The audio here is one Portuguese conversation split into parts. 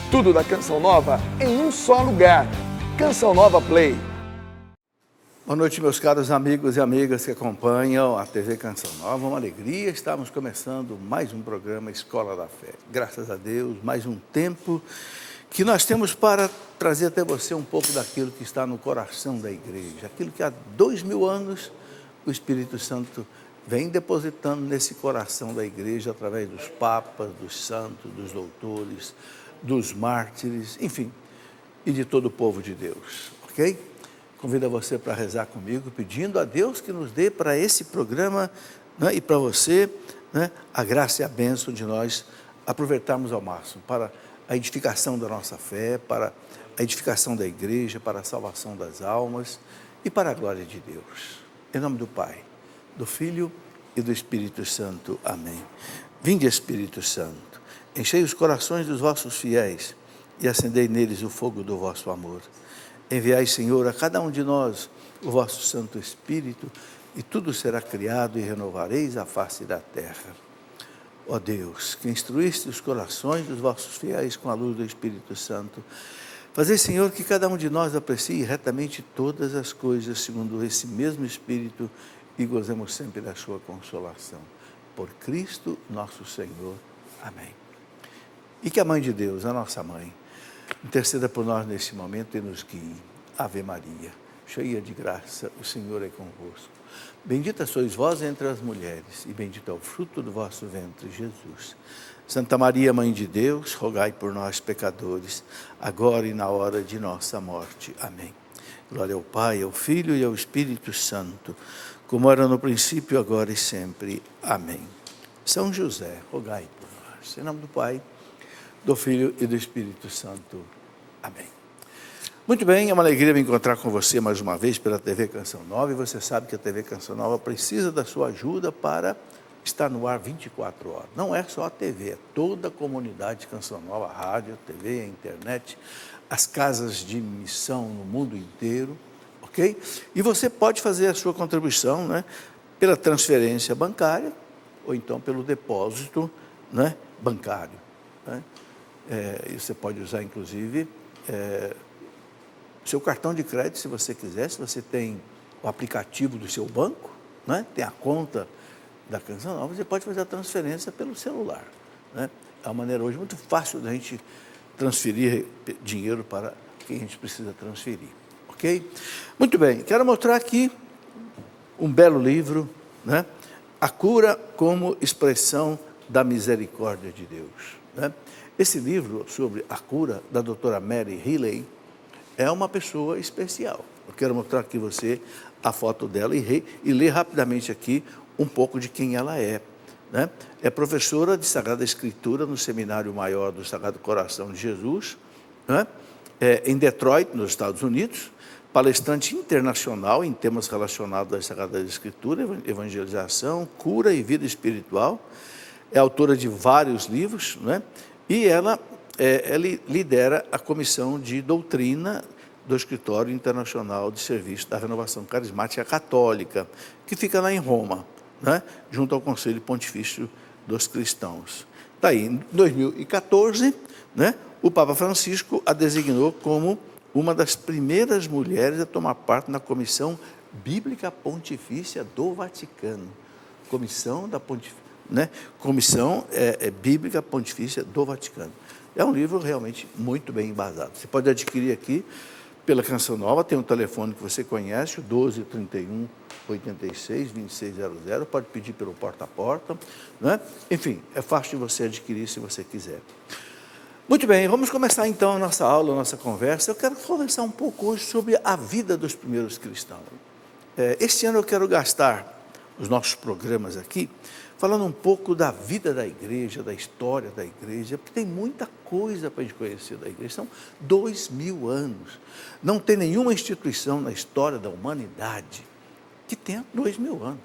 Tudo da Canção Nova em um só lugar. Canção Nova Play. Boa noite, meus caros amigos e amigas que acompanham a TV Canção Nova. Uma alegria, estamos começando mais um programa Escola da Fé. Graças a Deus, mais um tempo que nós temos para trazer até você um pouco daquilo que está no coração da igreja, aquilo que há 2000 anos o Espírito Santo vem depositando nesse coração da igreja através dos papas, dos santos, dos doutores, dos mártires, enfim, e de todo o povo de Deus, ok? Convido você para rezar comigo, pedindo a Deus que nos dê para esse programa, né, e para você, né, a graça e a bênção de nós aproveitarmos ao máximo para a edificação da nossa fé, para a edificação da igreja, para a salvação das almas e para a glória de Deus. Em nome do Pai, do Filho e do Espírito Santo. Amém. Vinde, Espírito Santo, enchei os corações dos vossos fiéis e acendei neles o fogo do vosso amor. Enviai, Senhor, a cada um de nós o vosso Santo Espírito, e tudo será criado e renovareis a face da terra. Ó Deus, que instruíste os corações dos vossos fiéis com a luz do Espírito Santo, fazei, Senhor, que cada um de nós aprecie retamente todas as coisas segundo esse mesmo Espírito e gozemos sempre da sua consolação. Por Cristo nosso Senhor. Amém. E que a Mãe de Deus, a nossa Mãe, interceda por nós neste momento e nos guie. Ave Maria, cheia de graça, o Senhor é convosco. Bendita sois vós entre as mulheres, e bendito é o fruto do vosso ventre, Jesus. Santa Maria, Mãe de Deus, rogai por nós, pecadores, agora e na hora de nossa morte. Amém. Glória ao Pai, ao Filho e ao Espírito Santo, como era no princípio, agora e sempre. Amém. São José, rogai por nós. Em nome do Pai, do Filho e do Espírito Santo. Amém. Muito bem, é uma alegria me encontrar com você mais uma vez pela TV Canção Nova, e você sabe que a TV Canção Nova precisa da sua ajuda para estar no ar 24 horas. Não é só a TV, é toda a comunidade Canção Nova, a rádio, a TV, a internet, as casas de missão no mundo inteiro, ok? E você pode fazer a sua contribuição, né, pela transferência bancária ou então pelo depósito, né, bancário, né? E você pode usar, inclusive, seu cartão de crédito, se você quiser, se você tem o aplicativo do seu banco, né? Tem a conta da Canção Nova, você pode fazer a transferência pelo celular, né? É uma maneira hoje muito fácil da gente transferir dinheiro para quem a gente precisa transferir, ok? Muito bem, quero mostrar aqui um belo livro, né? A Cura como Expressão da Misericórdia de Deus, né? Esse livro sobre a cura, da doutora Mary Healy, é uma pessoa especial. Eu quero mostrar aqui você a foto dela e ler rapidamente aqui um pouco de quem ela é, né? É professora de Sagrada Escritura no Seminário Maior do Sagrado Coração de Jesus, né? Em Detroit, nos Estados Unidos, palestrante internacional em temas relacionados à Sagrada Escritura, evangelização, cura e vida espiritual. É autora de vários livros, né? E ela lidera a comissão de doutrina do Escritório Internacional de Serviço da Renovação Carismática Católica, que fica lá em Roma, né, junto ao Conselho Pontifício dos Cristãos. Daí, em 2014, né, o Papa Francisco a designou como uma das primeiras mulheres a tomar parte na Comissão Bíblica Pontifícia do Vaticano. Comissão Bíblica Pontifícia do Vaticano. É um livro realmente muito bem embasado. Você pode adquirir aqui pela Canção Nova, tem um telefone que você conhece, o 12 31 86 2600, pode pedir pelo porta a porta, né? Enfim, é fácil de você adquirir se você quiser. Muito bem, vamos começar então a nossa aula, a nossa conversa. Eu quero conversar um pouco hoje sobre a vida dos primeiros cristãos. Este ano eu quero gastar os nossos programas aqui falando um pouco da vida da igreja, da história da igreja, porque tem muita coisa para a gente conhecer da igreja. São 2000 anos. Não tem nenhuma instituição na história da humanidade que tenha 2000 anos.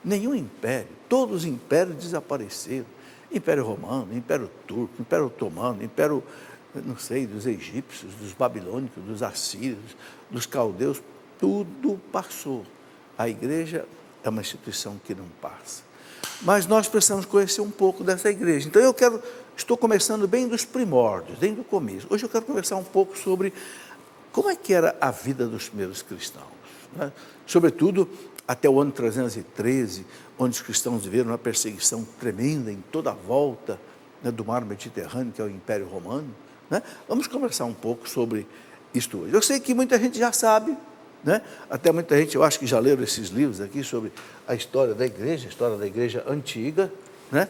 Nenhum império. Todos os impérios desapareceram. Império Romano, Império Turco, Império Otomano, Império, não sei, dos egípcios, dos babilônicos, dos assírios, dos caldeus, tudo passou. A igreja é uma instituição que não passa. Mas nós precisamos conhecer um pouco dessa igreja. Então eu quero estou começando bem dos primórdios, bem do começo. Hoje eu quero conversar um pouco sobre como é que era a vida dos primeiros cristãos, né? Sobretudo até o ano 313, onde os cristãos viveram uma perseguição tremenda em toda a volta, né, do mar Mediterrâneo, que é o Império Romano, né? Vamos conversar um pouco sobre isto hoje. Eu sei que muita gente já sabe, né? Até muita gente, eu acho que já leram esses livros aqui sobre a história da igreja antiga, né?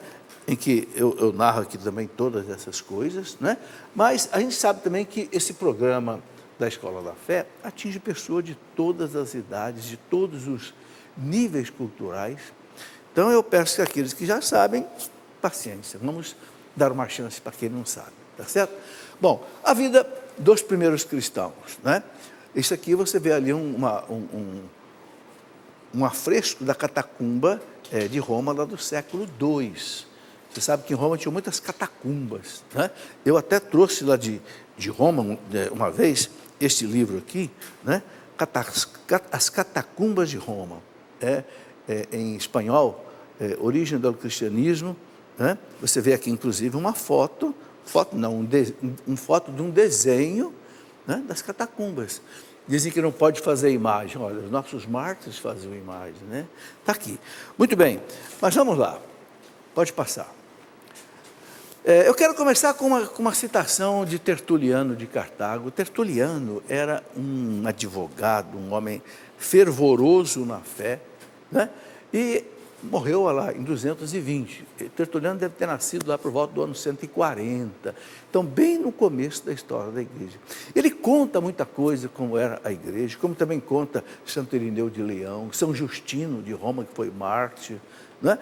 Em que eu narro aqui também todas essas coisas, né? Mas a gente sabe também que esse programa da Escola da Fé atinge pessoas de todas as idades, de todos os níveis culturais. Então eu peço que aqueles que já sabem, paciência, vamos dar uma chance para quem não sabe, tá certo? Bom, a vida dos primeiros cristãos, né? Isso aqui você vê ali um afresco da catacumba de Roma, lá do século II. Você sabe que em Roma tinha muitas catacumbas, né? Eu até trouxe lá de Roma, uma vez, este livro aqui, né? As Catacumbas de Roma, em espanhol, Origem do Cristianismo, né? Você vê aqui, inclusive, uma foto de um desenho, né, das catacumbas. Dizem que não pode fazer imagem. Olha, os nossos mártires faziam imagem, né? Está aqui. Muito bem, mas vamos lá. Pode passar. Eu quero começar com uma citação de Tertuliano de Cartago. Tertuliano era um advogado, um homem fervoroso na fé, né? E morreu lá em 220. Tertuliano deve ter nascido lá por volta do ano 140. Então, bem no começo da história da igreja. Ele conta muita coisa, como era a igreja, como também conta Santo Irineu de Leão, São Justino de Roma, que foi mártir, né?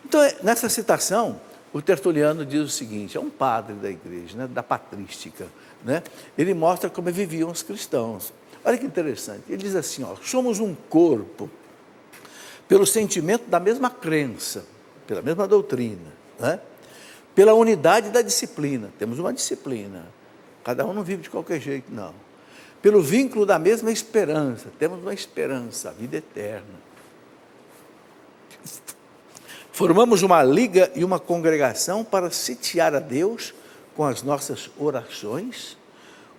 Então, nessa citação, o Tertuliano diz o seguinte, é um padre da igreja, né, da patrística, né? Ele mostra como viviam os cristãos. Olha que interessante, ele diz assim, ó, somos um corpo, pelo sentimento da mesma crença, pela mesma doutrina, né? Pela unidade da disciplina, temos uma disciplina, cada um não vive de qualquer jeito, não. Pelo vínculo da mesma esperança, temos uma esperança, a vida eterna. Formamos uma liga e uma congregação para sitiar a Deus com as nossas orações,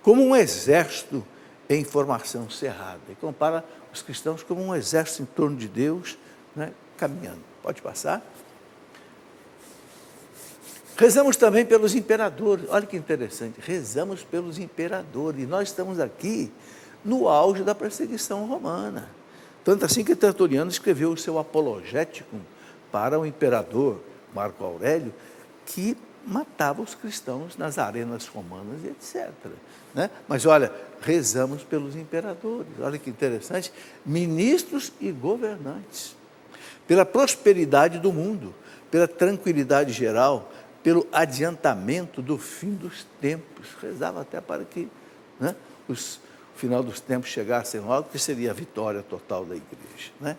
como um exército em formação cerrada. E compara os cristãos como um exército em torno de Deus, né, caminhando. Pode passar. Rezamos também pelos imperadores. Olha que interessante, rezamos pelos imperadores. E nós estamos aqui no auge da perseguição romana. Tanto assim que Tertuliano escreveu o seu Apologético para o imperador Marco Aurélio, que matava os cristãos nas arenas romanas e etc. Né? Mas olha, rezamos pelos imperadores, olha que interessante, ministros e governantes, pela prosperidade do mundo, pela tranquilidade geral, pelo adiantamento do fim dos tempos. Rezava até para que, né, o final dos tempos chegassem logo, que seria a vitória total da igreja. Né?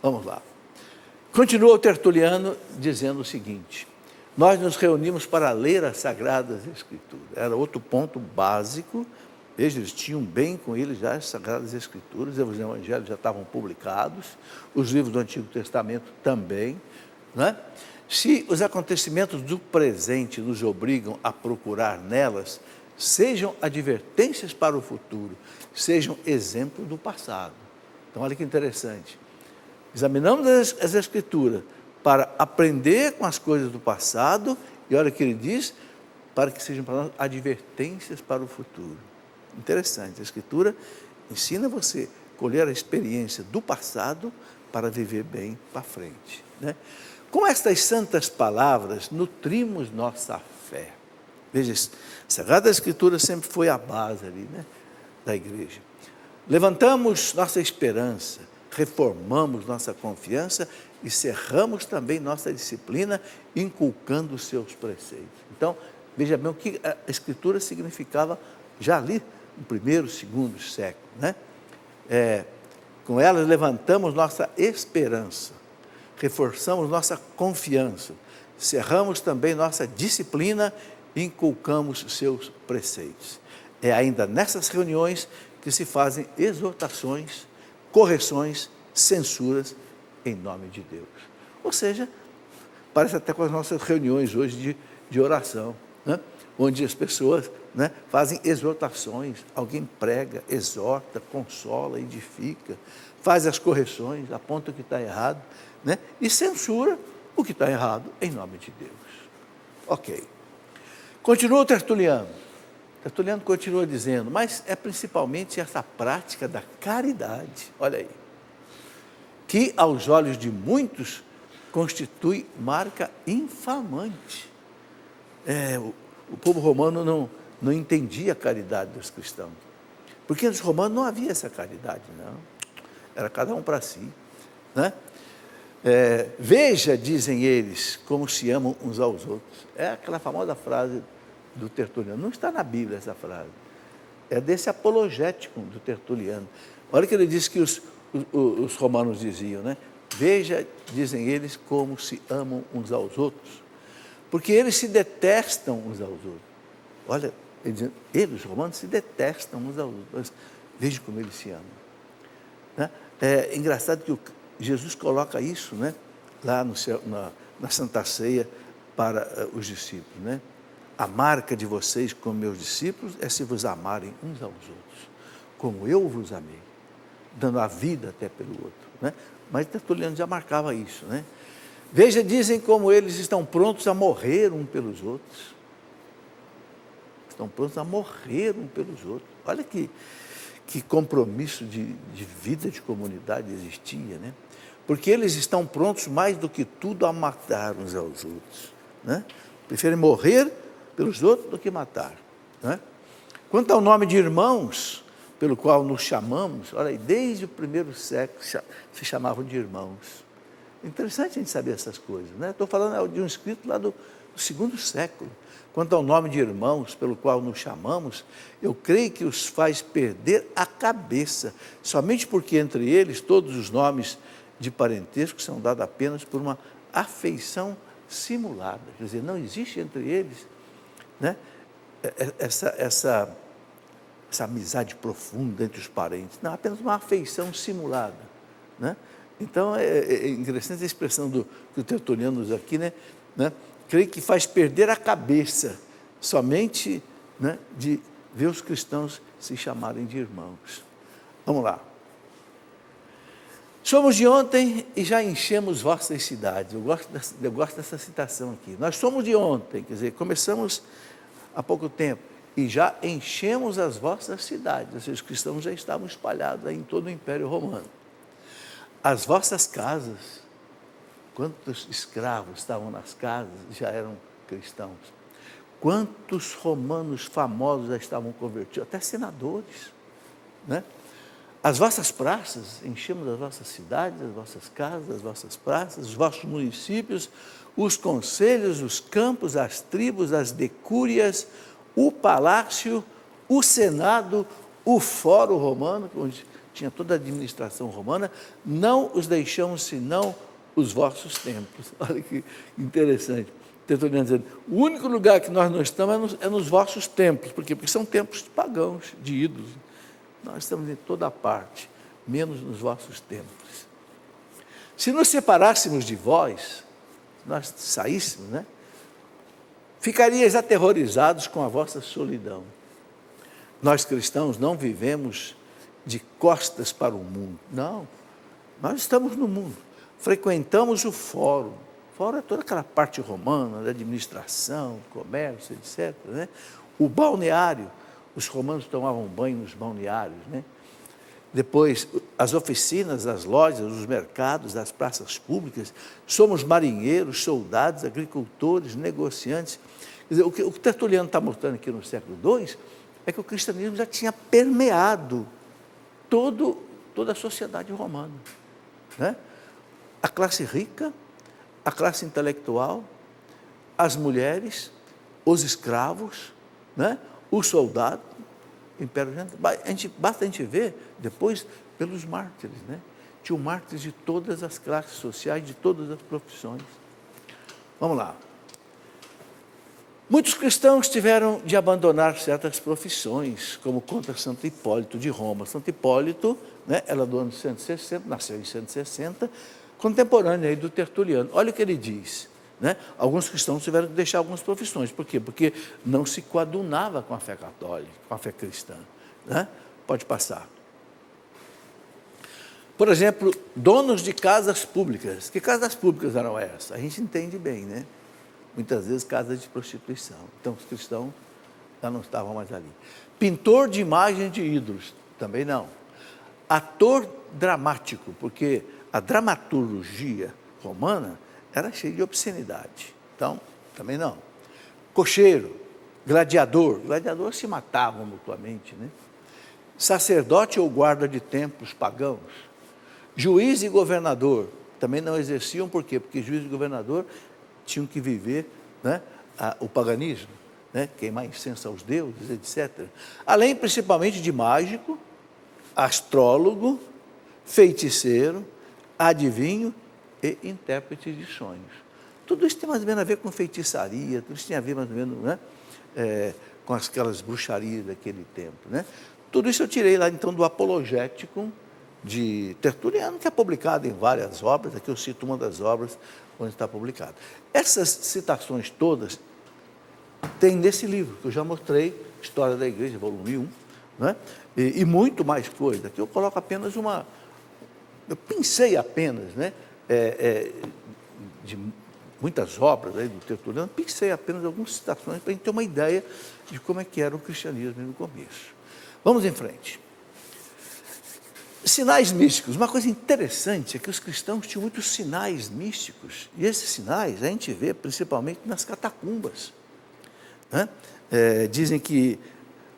Vamos lá. Continua o Tertuliano dizendo o seguinte, nós nos reunimos para ler as Sagradas Escrituras. Era outro ponto básico. Veja, eles tinham bem com eles já as Sagradas Escrituras, os Evangelhos já estavam publicados, os livros do Antigo Testamento também, né? Se os acontecimentos do presente nos obrigam a procurar nelas, sejam advertências para o futuro, sejam exemplo do passado. Então, olha que interessante. Examinamos as Escrituras para aprender com as coisas do passado, e olha o que ele diz, para que sejam para nós advertências para o futuro. Interessante, a Escritura ensina você a colher a experiência do passado para viver bem para frente, né? Com estas santas palavras, nutrimos nossa fé. Veja, a Sagrada Escritura sempre foi a base ali, né, da igreja. Levantamos nossa esperança, reformamos nossa confiança e cerramos também nossa disciplina, inculcando os seus preceitos. Então, veja bem o que a Escritura significava já ali no primeiro, segundo século, né? Com elas levantamos nossa esperança, reforçamos nossa confiança, cerramos também nossa disciplina e inculcamos os seus preceitos. É ainda nessas reuniões que se fazem exortações, correções, censuras em nome de Deus. Ou seja, parece até com as nossas reuniões hoje de oração, né? Onde as pessoas, né, fazem exortações, alguém prega, exorta, consola, edifica, faz as correções, aponta o que está errado, né, e censura o que está errado em nome de Deus. Ok. Continua o Tertuliano. Tertuliano continua dizendo, mas é principalmente essa prática da caridade, olha aí, que aos olhos de muitos constitui marca infamante. O povo romano não entendia a caridade dos cristãos, porque nos romanos não havia essa caridade, não. Era cada um para si, né? Veja, dizem eles, como se amam uns aos outros. É aquela famosa frase do Tertuliano. Não está na Bíblia essa frase. É desse apologético do Tertuliano. Olha que ele diz que os romanos diziam, né? Veja, dizem eles, como se amam uns aos outros. Porque eles se detestam uns aos outros. Olha, eles, os romanos, se detestam uns aos outros. Mas veja como eles se amam. Né? É engraçado que Jesus coloca isso, né, lá na Santa Ceia para os discípulos. Né? A marca de vocês como meus discípulos é se vos amarem uns aos outros, como eu vos amei, dando a vida até pelo outro. Né? Mas Tertuliano já marcava isso. Né? Veja, dizem como eles estão prontos a morrer um pelos outros. Estão prontos a morrer um pelos outros. Olha que compromisso de vida, de comunidade existia, né? Porque eles estão prontos mais do que tudo a matar uns aos outros. Né? Preferem morrer pelos outros do que matar. Né? Quanto ao nome de irmãos, pelo qual nos chamamos, olha aí, desde o primeiro século se chamavam de irmãos. Interessante a gente saber essas coisas, né? Estou falando de um escrito lá do segundo século. Quanto ao nome de irmãos, pelo qual nos chamamos, eu creio que os faz perder a cabeça, somente porque entre eles todos os nomes de parentesco são dados apenas por uma afeição simulada. Quer dizer, não existe entre eles, né, essa amizade profunda entre os parentes, não, apenas uma afeição simulada. Né? Então, é interessante a expressão do Tertuliano usa aqui, né? Creio que faz perder a cabeça somente, né, de ver os cristãos se chamarem de irmãos. Vamos lá. Somos de ontem e já enchemos vossas cidades. Eu gosto dessa citação aqui. Nós somos de ontem, quer dizer, começamos há pouco tempo e já enchemos as vossas cidades. Ou seja, os cristãos já estavam espalhados aí em todo o Império Romano. As vossas casas. Quantos escravos estavam nas casas já eram cristãos? Quantos romanos famosos já estavam convertidos? Até senadores. Né? As vossas praças, enchemos as vossas cidades, as vossas casas, as vossas praças, os vossos municípios, os conselhos, os campos, as tribos, as decúrias, o palácio, o senado, o fórum romano, onde tinha toda a administração romana, não os deixamos senão os vossos templos. Olha que interessante. Tertuliano dizendo, o único lugar que nós não estamos é nos vossos templos. Por quê? Porque são templos pagãos, de ídolos. Nós estamos em toda parte, menos nos vossos templos. Se nos separássemos de vós, nós saíssemos, né? Ficarias aterrorizados com a vossa solidão. Nós cristãos não vivemos de costas para o mundo. Não, nós estamos no mundo. Frequentamos o fórum. O fórum é toda aquela parte romana, da administração, comércio, etc. Né? O balneário, os romanos tomavam banho nos balneários. Né? Depois, as oficinas, as lojas, os mercados, as praças públicas. Somos marinheiros, soldados, agricultores, negociantes. Quer dizer, o que o Tertuliano está mostrando aqui no século II é que o cristianismo já tinha permeado toda a sociedade romana. Né? A classe rica, a classe intelectual, as mulheres, os escravos, né? Os soldados, o Império Romano. Basta a gente ver depois pelos mártires. Né? Tinham mártires de todas as classes sociais, de todas as profissões. Vamos lá. Muitos cristãos tiveram de abandonar certas profissões, como conta Santo Hipólito de Roma. Santo Hipólito, né, ela do ano 160, nasceu em 160, contemporâneo aí do Tertuliano. Olha o que ele diz, né? Alguns cristãos tiveram que deixar algumas profissões. Por quê? Porque não se coadunava com a fé católica, com a fé cristã, né? Pode passar. Por exemplo, donos de casas públicas. Que casas públicas eram essas? A gente entende bem, né? Muitas vezes casas de prostituição. Então, os cristãos já não estavam mais ali. Pintor de imagens de ídolos, também não. Ator dramático, porque a dramaturgia romana era cheia de obscenidade. Então, também não. Cocheiro, gladiador se matavam mutuamente, né? Sacerdote ou guarda de templos pagãos. Juiz e governador também não exerciam, por quê? Porque juiz e governador tinham que viver, né, o paganismo, né, queimar incenso aos deuses, etc. Além principalmente de mágico, astrólogo, feiticeiro, adivinho e intérprete de sonhos. Tudo isso tem mais ou menos a ver com feitiçaria, tudo isso tem a ver mais ou menos, né, com aquelas bruxarias daquele tempo, né? Tudo isso eu tirei lá então do Apologético de Tertuliano, que é publicado em várias obras. Aqui eu cito uma das obras onde está publicado. Essas citações todas tem nesse livro, que eu já mostrei, História da Igreja, volume 1, né? E muito mais coisa. Aqui eu coloco apenas eu pensei apenas, né, de muitas obras aí do Tertuliano, pensei apenas algumas citações para a gente ter uma ideia de como é que era o cristianismo no começo. Vamos em frente. Sinais místicos. Uma coisa interessante é que os cristãos tinham muitos sinais místicos, e esses sinais a gente vê principalmente nas catacumbas, né? Dizem que,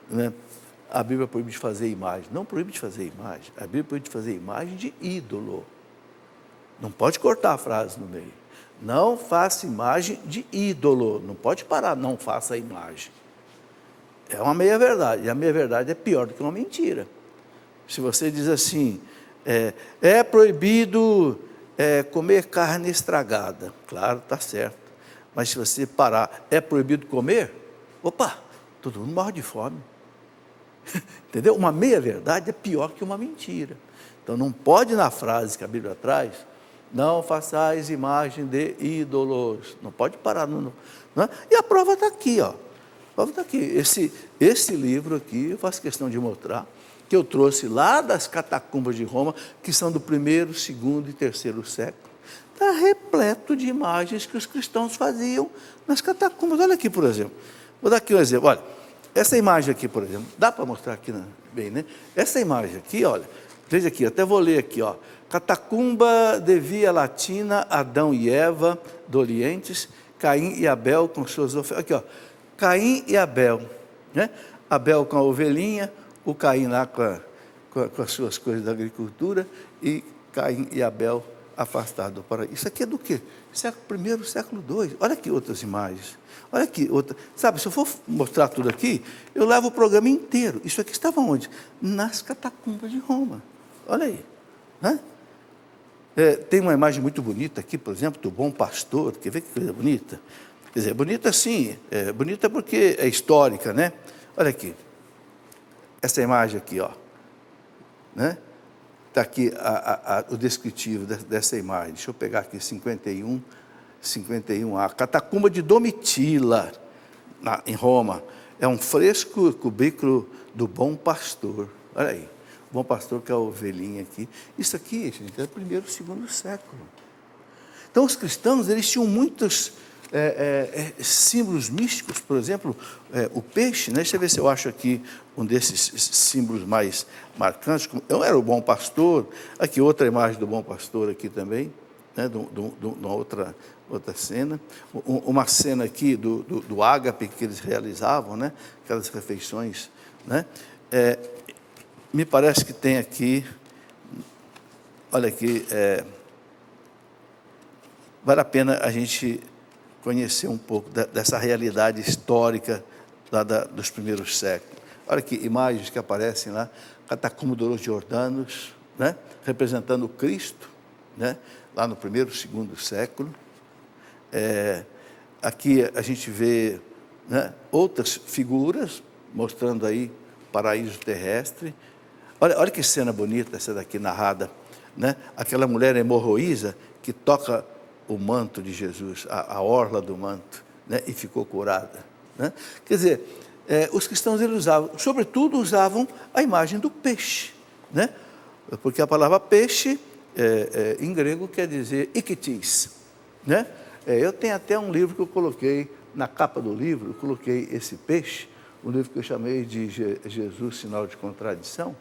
né, a Bíblia proíbe de fazer imagem. Não proíbe de fazer imagem, a Bíblia proíbe de fazer imagem de ídolo. Não pode cortar a frase no meio. Não faça imagem de ídolo. Não pode parar, não faça a imagem. É uma meia-verdade, e a meia-verdade é pior do que uma mentira. Se você diz assim, é proibido comer carne estragada, claro, está certo. Mas se você parar, é proibido comer? Opa, todo mundo morre de fome. Entendeu? Uma meia-verdade é pior que uma mentira. Então não pode, na frase que a Bíblia traz, não façais imagem de ídolos. Não pode parar. Não. E a prova está aqui, ó. A prova está aqui. Esse livro aqui, eu faço questão de mostrar, que eu trouxe lá das catacumbas de Roma, que são do 1º, 2º e 3º século. Está repleto de imagens que os cristãos faziam nas catacumbas. Olha aqui, por exemplo. Vou dar aqui um exemplo. Olha, essa imagem aqui, por exemplo, dá para mostrar aqui bem, né? Essa imagem aqui, olha, veja aqui, até vou ler aqui, ó. Catacumba de Via Latina, Adão e Eva, do Orientes, Caim e Abel com suas ofertas. Aqui, ó, Caim e Abel, né? Abel com a ovelhinha, o Caim lá com as suas coisas da agricultura, e Caim e Abel afastados do paraíso. Isso aqui é do quê? Século I, século II. Olha aqui outras imagens. Olha aqui outra. Sabe, se eu for mostrar tudo aqui, eu levo o programa inteiro. Isso aqui estava onde? Nas catacumbas de Roma. Olha aí. Né? Tem uma imagem muito bonita aqui, por exemplo, do bom pastor. Quer ver que coisa bonita? Quer dizer, bonita sim, bonita porque é histórica, né? Olha aqui. Essa imagem aqui, ó, né? Está aqui o descritivo dessa imagem. Deixa eu pegar aqui 51A. Catacumba de Domitila, em Roma. É um fresco cubículo do bom pastor. Olha aí, o bom pastor que é a ovelhinha aqui. Isso aqui, gente, é do 1º, 2º século. Então, os cristãos, eles tinham muitos símbolos místicos, por exemplo, o peixe, né? Deixa eu ver se eu acho aqui um desses símbolos mais marcantes. Eu era o bom pastor, aqui outra imagem do bom pastor aqui também, né? De uma outra cena, uma cena aqui do ágape que eles realizavam, né? Aquelas refeições, né? Me parece que tem aqui, olha aqui, vale a pena a gente conhecer um pouco dessa realidade histórica lá dos primeiros séculos. Olha que imagens que aparecem lá, Catacumba dos Jordanos, né? Representando o Cristo, né? Lá no 1º, 2º século. Aqui a gente vê, né, outras figuras, mostrando aí o paraíso terrestre. Olha que cena bonita essa daqui narrada, né? Aquela mulher hemorroísa que toca o manto de Jesus, a orla do manto, né? E ficou curada. Né? Quer dizer, os cristãos eles usavam, sobretudo usavam a imagem do peixe, né? Porque a palavra peixe, em grego, quer dizer ikitis, né? Eu tenho até um livro que eu coloquei, na capa do livro, eu coloquei esse peixe, um livro que eu chamei de Jesus, Sinal de Contradição.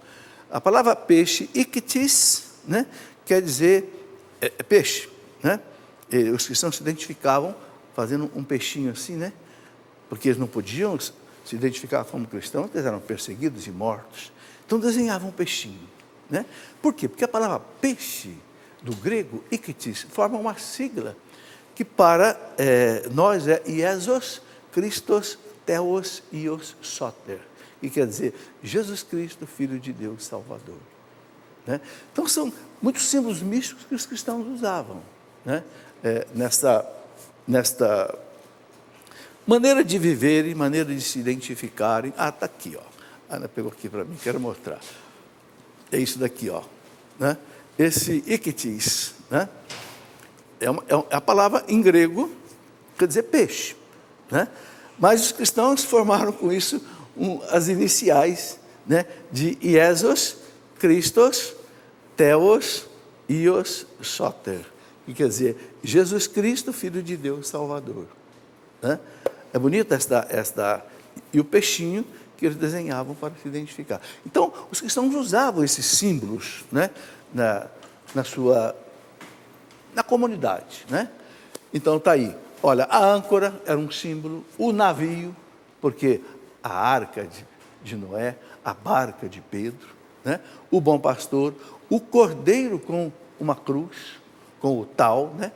A palavra peixe, ikitis, né? Quer dizer peixe, né? E os cristãos se identificavam fazendo um peixinho assim, né? Porque eles não podiam se identificar como cristãos, eles eram perseguidos e mortos. Então desenhavam um peixinho, né? Por quê? Porque a palavra peixe, do grego, ikitis, forma uma sigla que para nós é Iesos Christos Theos Ios Soter, que quer dizer Jesus Cristo, Filho de Deus, Salvador. Né? Então são muitos símbolos místicos que os cristãos usavam, né? Nesta maneira de viverem, maneira de se identificarem. Está aqui, ó. A Ana pegou aqui para mim, quero mostrar. É isso daqui, ó. Né? Esse ikitis, né? É a palavra em grego, quer dizer peixe, né? Mas os cristãos formaram com isso as iniciais, né? De Iesos Christos Theos Ios Soter, que quer dizer Jesus Cristo, Filho de Deus, Salvador. Né? É bonita esta... E o peixinho que eles desenhavam para se identificar. Então, os cristãos usavam esses símbolos, né? Na comunidade, né? Então, está aí. Olha, a âncora era um símbolo, o navio, porque a arca de Noé, a barca de Pedro, né? O bom pastor, o cordeiro com uma cruz, com o tal, né?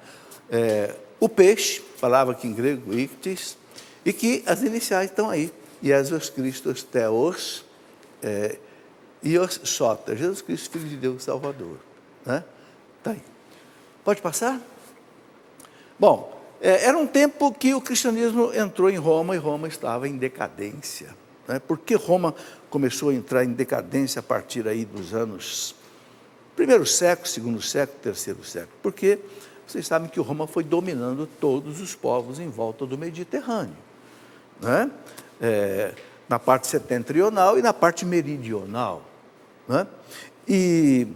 O peixe, palavra aqui em grego, ictis, e que as iniciais estão aí, Jesus Christos Theos, Ios Soter, Jesus Cristo, Filho de Deus, Salvador. Né? Está aí. Pode passar? Bom, era um tempo que o cristianismo entrou em Roma e Roma estava em decadência. Né? Por que Roma começou a entrar em decadência a partir aí dos anos primeiro século, segundo século, terceiro século? Porque vocês sabem que Roma foi dominando todos os povos em volta do Mediterrâneo, né? Na parte setentrional e na parte meridional, né? E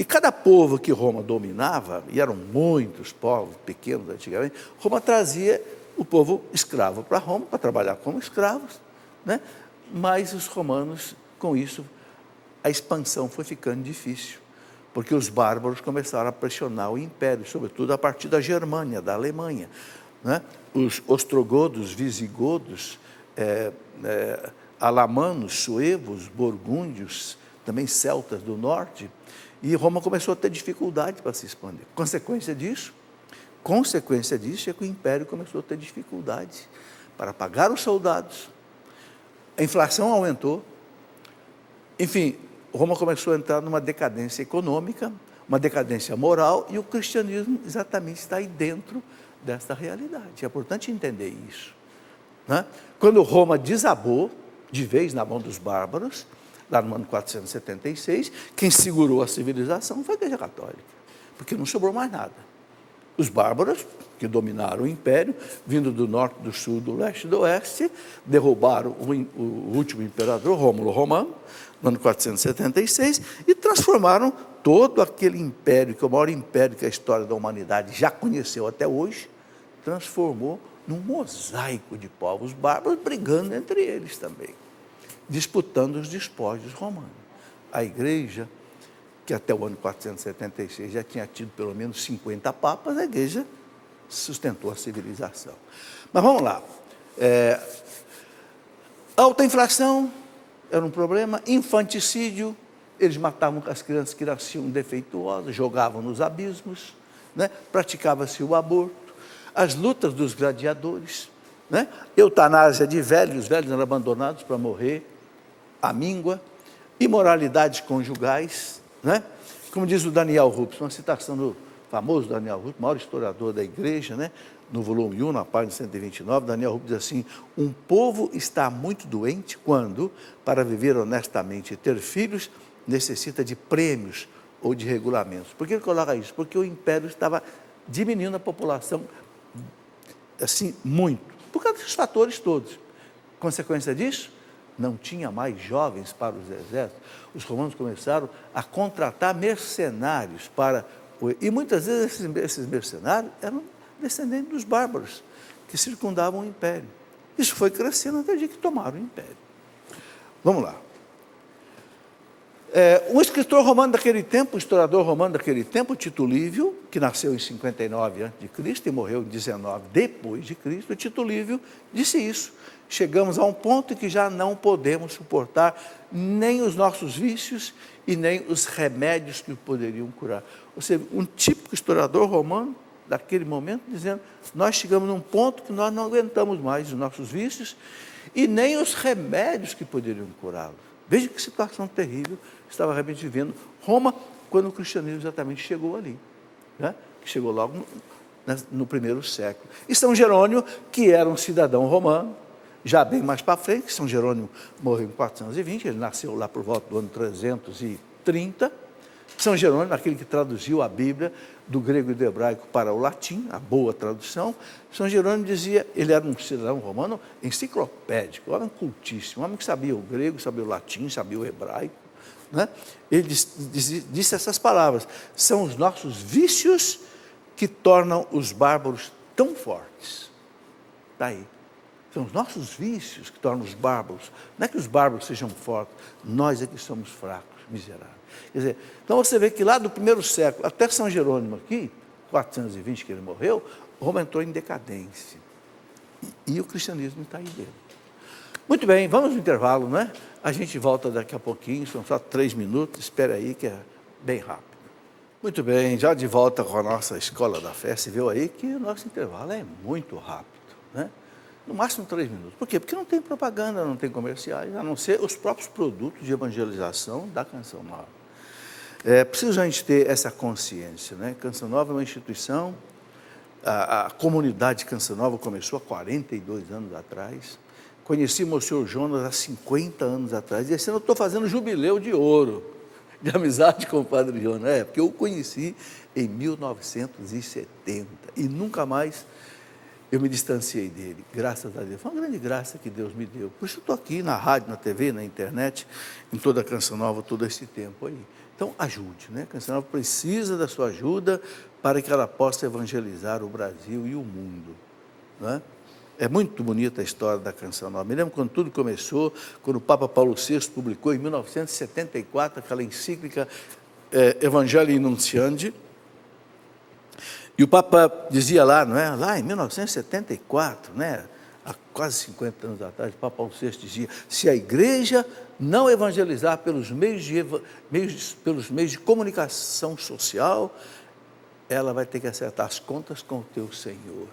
cada povo que Roma dominava, e eram muitos povos pequenos antigamente, Roma trazia o povo escravo para Roma, para trabalhar como escravos, né? Mas os romanos, com isso, a expansão foi ficando difícil, porque os bárbaros começaram a pressionar o império, sobretudo a partir da Germânia, da Alemanha. Né? Os ostrogodos, visigodos, alamanos, suevos, burgúndios, também celtas do norte, e Roma começou a ter dificuldade para se expandir. Consequência disso é que o império começou a ter dificuldade para pagar os soldados, a inflação aumentou, enfim, Roma começou a entrar numa decadência econômica, uma decadência moral, e o cristianismo exatamente está aí dentro desta realidade. É importante entender isso. Né? Quando Roma desabou, de vez na mão dos bárbaros, lá no ano 476, quem segurou a civilização foi a Igreja Católica, porque não sobrou mais nada. Os bárbaros, que dominaram o império, vindo do norte, do sul, do leste e do oeste, derrubaram o último imperador, Rômulo Romano, no ano 476, e transformaram todo aquele império, que é o maior império que a história da humanidade já conheceu até hoje, transformou num mosaico de povos bárbaros, brigando entre eles também, disputando os despojos romanos. A igreja, que até o ano 476 já tinha tido pelo menos 50 papas, a igreja sustentou a civilização. Mas vamos lá. Alta inflação era um problema, infanticídio, eles matavam as crianças que nasciam defeituosas, jogavam nos abismos, né? Praticava-se o aborto, as lutas dos gladiadores, né? Eutanásia de velhos, os velhos eram abandonados para morrer, a míngua, imoralidades conjugais, né? Como diz o Daniel Ruppes, uma citação do famoso Daniel Ruppes, maior historiador da igreja, né? No volume 1, na página 129, Daniel Ruppes diz assim: um povo está muito doente quando, para viver honestamente e ter filhos, necessita de prêmios ou de regulamentos. Por que ele coloca isso? Porque o império estava diminuindo a população, assim, muito, por causa dos fatores todos. Consequência disso, não tinha mais jovens para os exércitos. Os romanos começaram a contratar mercenários e muitas vezes esses mercenários eram descendentes dos bárbaros que circundavam o império. Isso foi crescendo até o dia que tomaram o império. Vamos lá. Um escritor romano daquele tempo, um historiador romano daquele tempo, Tito Livio, que nasceu em 59 a.C. e morreu em 19 depois de Cristo, Tito Livio disse isso. Chegamos a um ponto em que já não podemos suportar nem os nossos vícios e nem os remédios que o poderiam curar. Ou seja, um típico historiador romano daquele momento dizendo, nós chegamos num ponto que nós não aguentamos mais os nossos vícios e nem os remédios que poderiam curá-los. Veja que situação terrível estava realmente vivendo Roma quando o cristianismo exatamente chegou ali, né? Que chegou logo no primeiro século. E São Jerônimo, que era um cidadão romano, já bem mais para frente, São Jerônimo morreu em 420, ele nasceu lá por volta do ano 330. São Jerônimo, aquele que traduziu a Bíblia do grego e do hebraico para o latim, a boa tradução. São Jerônimo dizia, ele era um cidadão romano enciclopédico, um homem cultíssimo, um homem que sabia o grego, sabia o latim, sabia o hebraico, né? Ele disse essas palavras, são os nossos vícios que tornam os bárbaros tão fortes. Está aí. São os nossos vícios que tornam os bárbaros. Não é que os bárbaros sejam fortes, nós é que somos fracos, miseráveis. Quer dizer, então você vê que lá do primeiro século, até São Jerônimo aqui, 420 que ele morreu, Roma entrou em decadência. E o cristianismo está aí dentro. Muito bem, vamos no intervalo, não é? A gente volta daqui a pouquinho, são só 3 minutos, espera aí que é bem rápido. Muito bem, já de volta com a nossa Escola da Fé, você viu aí que o nosso intervalo é muito rápido, né? No máximo 3 minutos. Por quê? Porque não tem propaganda, não tem comerciais, a não ser os próprios produtos de evangelização da Canção Nova. É preciso a gente ter essa consciência, né? Canção Nova é uma instituição, a comunidade Canção Nova começou há 42 anos atrás, conheci o Senhor Jonas há 50 anos atrás, e esse ano eu estou fazendo jubileu de ouro, de amizade com o Padre Jonas, porque eu o conheci em 1970, e nunca mais eu me distanciei dele, graças a Deus. Foi uma grande graça que Deus me deu. Por isso eu estou aqui na rádio, na TV, na internet, em toda a Canção Nova, todo esse tempo aí. Então, ajude, né? A Canção Nova precisa da sua ajuda para que ela possa evangelizar o Brasil e o mundo, né? É muito bonita a história da Canção Nova. Me lembro quando tudo começou, quando o Papa Paulo VI publicou em 1974 aquela encíclica Evangelii Nuntiandi. E o Papa dizia lá, não é? Lá em 1974, né? Há quase 50 anos atrás, o Papa Paulo VI dizia, se a igreja não evangelizar pelos meios de comunicação social, ela vai ter que acertar as contas com o teu Senhor.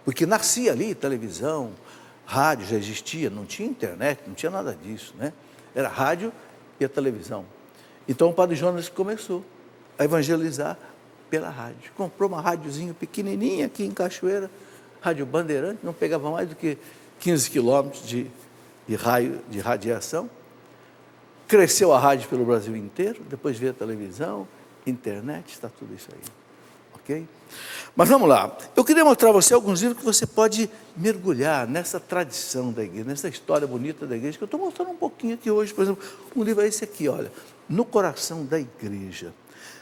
Porque nascia ali televisão, rádio já existia, não tinha internet, não tinha nada disso, né? Era rádio e a televisão. Então o Padre Jonas começou a evangelizar pela rádio. Comprou uma rádiozinha pequenininha aqui em Cachoeira, rádio Bandeirante, não pegava mais do que 15 quilômetros de raio de radiação. Cresceu a rádio pelo Brasil inteiro, depois veio a televisão, internet, está tudo isso aí. Ok? Mas vamos lá. Eu queria mostrar a você alguns livros que você pode mergulhar nessa tradição da igreja, nessa história bonita da igreja, que eu estou mostrando um pouquinho aqui hoje. Por exemplo, um livro é esse aqui, olha, No Coração da Igreja.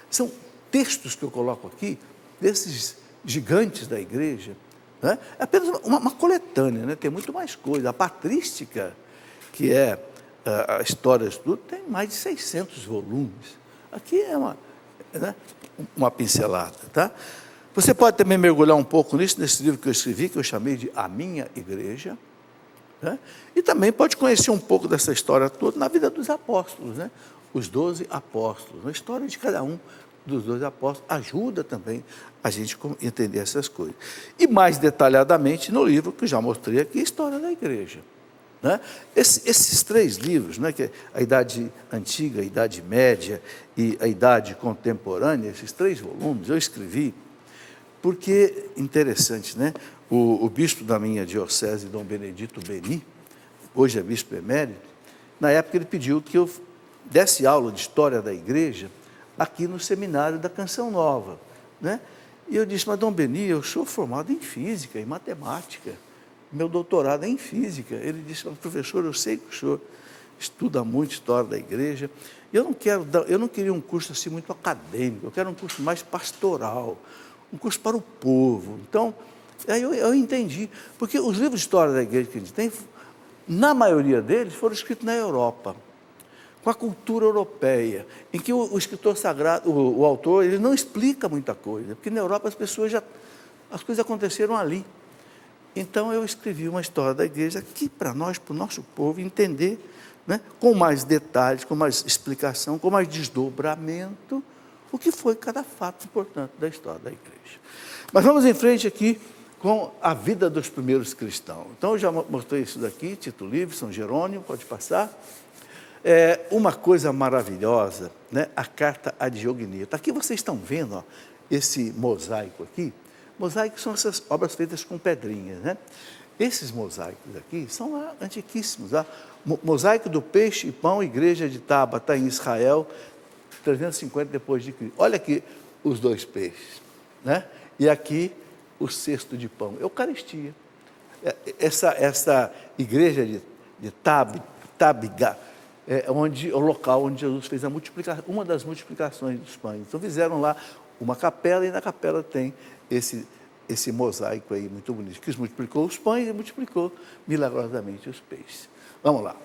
São textos que eu coloco aqui, desses gigantes da igreja, né? É apenas uma coletânea, né? Tem muito mais coisa. A patrística, que é a história de tudo, tem mais de 600 volumes. Aqui é uma pincelada, tá? Você pode também mergulhar um pouco nisso, nesse livro que eu escrevi, que eu chamei de A Minha Igreja, né? E também pode conhecer um pouco dessa história toda na vida dos apóstolos, né? Os 12 apóstolos, a história de cada um dos 12 apóstolos ajuda também a gente a entender essas coisas. E mais detalhadamente no livro que eu já mostrei aqui, a História da Igreja, né? Esses 3 livros, né, que é a Idade Antiga, a Idade Média e a Idade Contemporânea, esses 3 volumes eu escrevi porque, interessante, né? O bispo da minha diocese, Dom Benedito Beni, hoje é bispo emérito, na época ele pediu que eu desse aula de História da Igreja aqui no seminário da Canção Nova, né? E eu disse, mas Dom Beni, eu sou formado em física, em matemática, meu doutorado é em física. Ele disse, mas, professor, eu sei que o senhor estuda muito história da igreja, eu não queria um curso assim muito acadêmico, eu quero um curso mais pastoral, um curso para o povo. Então, aí eu entendi, porque os livros de história da igreja que a gente tem, na maioria deles, foram escritos na Europa, com a cultura europeia, em que o escritor sagrado, o autor, ele não explica muita coisa, porque na Europa as coisas aconteceram ali. Então eu escrevi uma história da igreja aqui para nós, para o nosso povo entender, né, com mais detalhes, com mais explicação, com mais desdobramento, o que foi cada fato importante da história da igreja. Mas vamos em frente aqui com a vida dos primeiros cristãos. Então eu já mostrei isso daqui, Tito Livre, São Jerônimo, pode passar. Uma coisa maravilhosa, né? A carta a Diogneto. Aqui vocês estão vendo, ó, esse mosaico aqui. Mosaicos são essas obras feitas com pedrinhas, né? Esses mosaicos aqui são antiquíssimos. Mosaico do peixe e pão, igreja de Tabata em Israel, 350 depois de Cristo. Olha aqui os dois peixes, né? E aqui o cesto de pão, Eucaristia. Essa igreja de Tabiga, o local onde Jesus fez uma das multiplicações dos pães. Então fizeram lá uma capela, e na capela tem esse mosaico aí muito bonito, que multiplicou os pães e multiplicou milagrosamente os peixes. Vamos lá.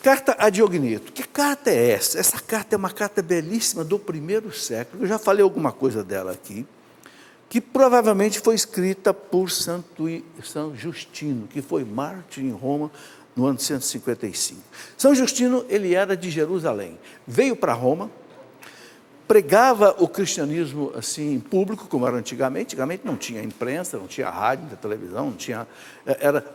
Carta a Diogneto. Que carta é essa? Essa carta é uma carta belíssima do primeiro século, eu já falei alguma coisa dela aqui, que provavelmente foi escrita por São Justino, que foi mártir em Roma no ano 155. São Justino, ele era de Jerusalém, veio para Roma, pregava o cristianismo assim em público, como era antigamente. Antigamente não tinha imprensa, não tinha rádio, não tinha televisão, não tinha,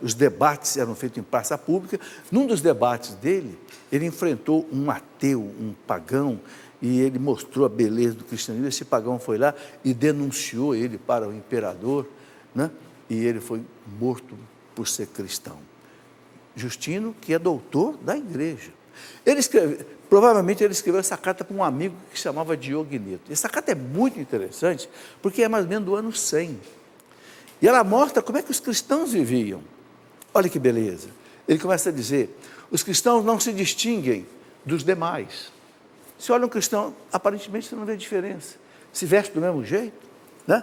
os debates eram feitos em praça pública. Num dos debates dele, ele enfrentou um ateu, um pagão, e ele mostrou a beleza do cristianismo. Esse pagão foi lá e denunciou ele para o imperador, né? E ele foi morto por ser cristão. Justino, que é doutor da igreja. Provavelmente ele escreveu essa carta para um amigo que se chamava Diogneto. Essa carta é muito interessante, porque é mais ou menos do ano 100. E ela mostra como é que os cristãos viviam. Olha que beleza. Ele começa a dizer, os cristãos não se distinguem dos demais. Se olha um cristão, aparentemente você não vê diferença. Se veste do mesmo jeito, né?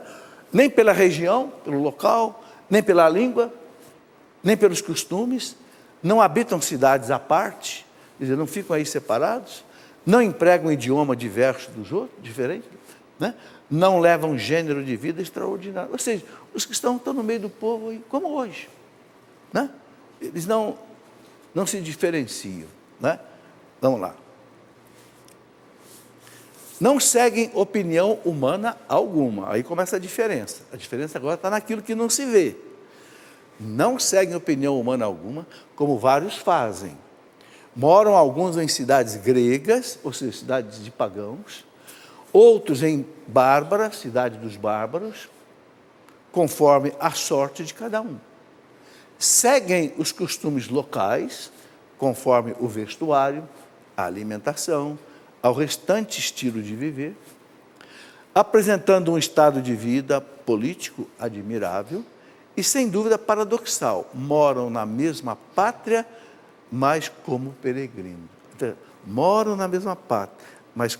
Nem pela região, pelo local, nem pela língua, nem pelos costumes, não habitam cidades à parte, quer dizer, não ficam aí separados, não empregam um idioma diverso dos outros, diferente, né? Não levam gênero de vida extraordinário. Ou seja, os cristãos estão no meio do povo, como hoje, né? Eles não se diferenciam, né? Vamos lá. Não seguem opinião humana alguma. Aí começa a diferença. A diferença agora está naquilo que não se vê. Não seguem opinião humana alguma, como vários fazem. Moram alguns em cidades gregas, ou seja, cidades de pagãos, outros em Bárbara, cidade dos bárbaros, conforme a sorte de cada um. Seguem os costumes locais, conforme o vestuário, a alimentação, ao restante estilo de viver, apresentando um estado de vida político admirável e, sem dúvida, paradoxal. Moram na mesma pátria, mas como peregrinos. Então, moram na mesma pátria, mas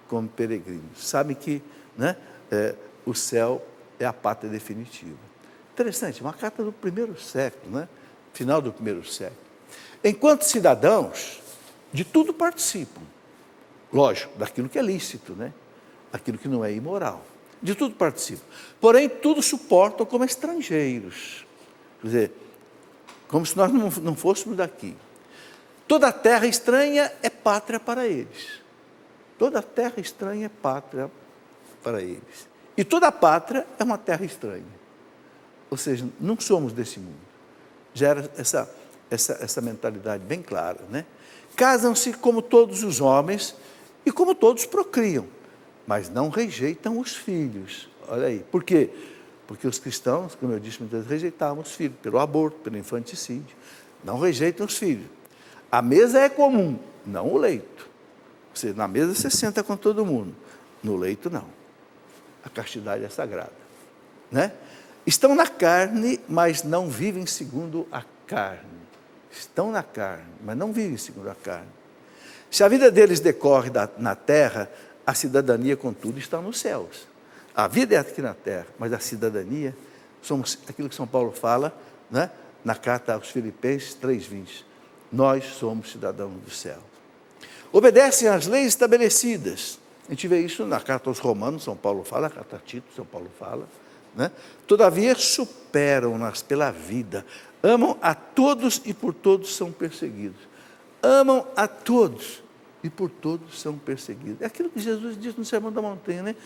como peregrinos. Sabem que, né, o céu é a pátria definitiva. Interessante, uma carta do primeiro século, né? Final do primeiro século. Enquanto cidadãos, de tudo participam. Lógico, daquilo que é lícito, né? Aquilo que não é imoral. De tudo participam. Porém, tudo suportam como estrangeiros. Quer dizer, como se nós não fôssemos daqui. Toda terra estranha é pátria para eles. Toda terra estranha é pátria para eles. E toda pátria é uma terra estranha. Ou seja, não somos desse mundo. Já era essa mentalidade bem clara, né? Casam-se como todos os homens e como todos procriam, mas não rejeitam os filhos. Olha aí. Por quê? Porque os cristãos, como eu disse, muitas vezes rejeitavam os filhos, pelo aborto, pelo infanticídio. Não rejeitam os filhos. A mesa é comum, não o leito. Ou seja, na mesa você senta com todo mundo, no leito não. A castidade é sagrada, né? Estão na carne, mas não vivem segundo a carne. Estão na carne, mas não vivem segundo a carne. Se a vida deles decorre na terra, a cidadania, contudo, está nos céus. A vida é aqui na terra, mas a cidadania, somos aquilo que São Paulo fala, né, na carta aos Filipenses 3:20. Nós somos cidadãos do céu. Obedecem às leis estabelecidas. A gente vê isso na carta aos Romanos, São Paulo fala, na carta a Tito, São Paulo fala, né? Todavia superam-nas pela vida, amam a todos e por todos são perseguidos. Amam a todos e por todos são perseguidos. É aquilo que Jesus disse no Sermão da Montanha, né?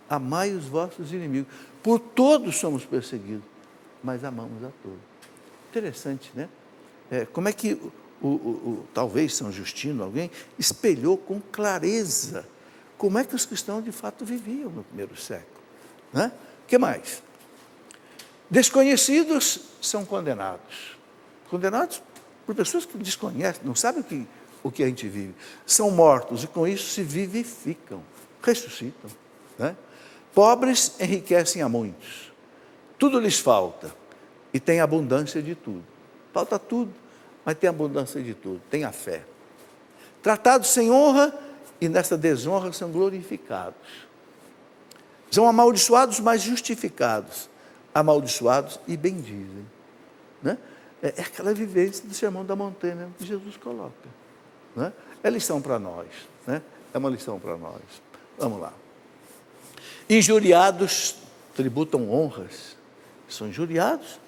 Amai os vossos inimigos. Por todos somos perseguidos, mas amamos a todos. Interessante, né? Como é que talvez São Justino, alguém, espelhou com clareza como é que os cristãos de fato viviam no primeiro século, né? O que mais? Desconhecidos são condenados. Condenados por pessoas que desconhecem, não sabem o que a gente vive. São mortos e com isso se vivificam, ressuscitam, né? Pobres enriquecem a muitos. Tudo lhes falta e tem abundância de tudo. Falta tudo, mas tem abundância de tudo. Tem a fé. Tratados sem honra e nessa desonra são glorificados. São amaldiçoados, mas justificados. Amaldiçoados e bendizem, né? É aquela vivência do Sermão da Montanha que Jesus coloca, né? É lição para nós, né? É uma lição para nós. Vamos lá. Injuriados tributam honras. São injuriados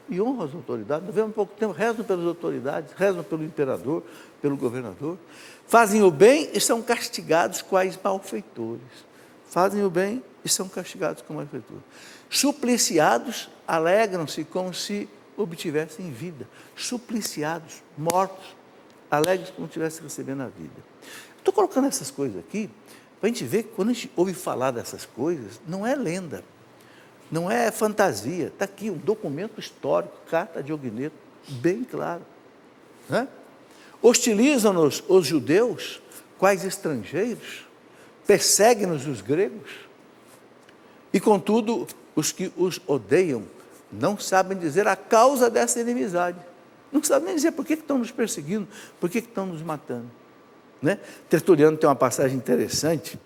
e honram as autoridades. Nós vemos há pouco tempo, rezam pelas autoridades, rezam pelo imperador, pelo governador. Fazem o bem e são castigados quais malfeitores. Fazem o bem e são castigados como malfeitores. Supliciados alegram-se como se obtivessem vida. Supliciados, mortos, alegres como se estivessem recebendo a vida. Estou colocando essas coisas aqui para a gente ver que quando a gente ouve falar dessas coisas, não é lenda, não é fantasia. Está aqui um documento histórico, carta de Ogneto, bem claro, né? Hostilizam-nos os judeus, quais estrangeiros, perseguem-nos os gregos, e contudo, os que os odeiam não sabem dizer a causa dessa inimizade. Não sabem nem dizer por que estão nos perseguindo, por que estão nos matando, né? Tertuliano tem uma passagem interessante,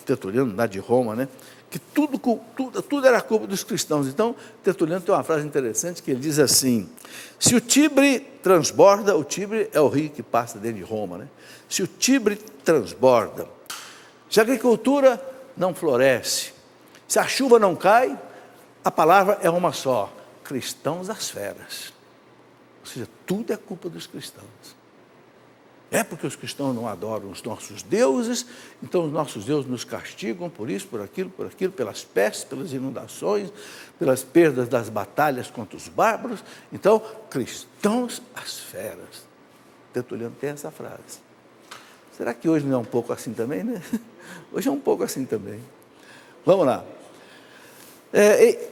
Tertuliano lá de Roma, né? Que tudo era culpa dos cristãos. Então, Tertuliano tem uma frase interessante que ele diz assim: se o Tibre transborda, o Tibre é o rio que passa dentro de Roma, né? Se o Tibre transborda, se a agricultura não floresce, se a chuva não cai, a palavra é uma só: cristãos às feras. Ou seja, tudo é culpa dos cristãos. É porque os cristãos não adoram os nossos deuses, então os nossos deuses nos castigam por isso, por aquilo, pelas pestes, pelas inundações, pelas perdas das batalhas contra os bárbaros. Então, cristãos às feras. Tertuliano tem essa frase. Será que hoje não é um pouco assim também, né? Hoje é um pouco assim também. Vamos lá.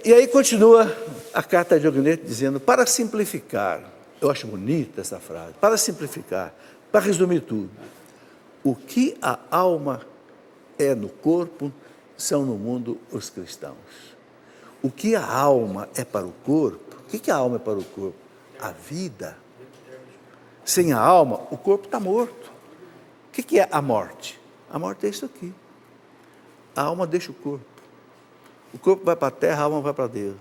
E aí continua a carta de Ogneto dizendo, para simplificar, eu acho bonita essa frase, para simplificar, para resumir tudo, o que a alma é no corpo, são no mundo os cristãos. O que a alma é para o corpo, o que a alma é para o corpo? A vida. Sem a alma, o corpo está morto. O que é a morte? A morte é isso aqui. A alma deixa o corpo. O corpo vai para a terra, a alma vai para Deus.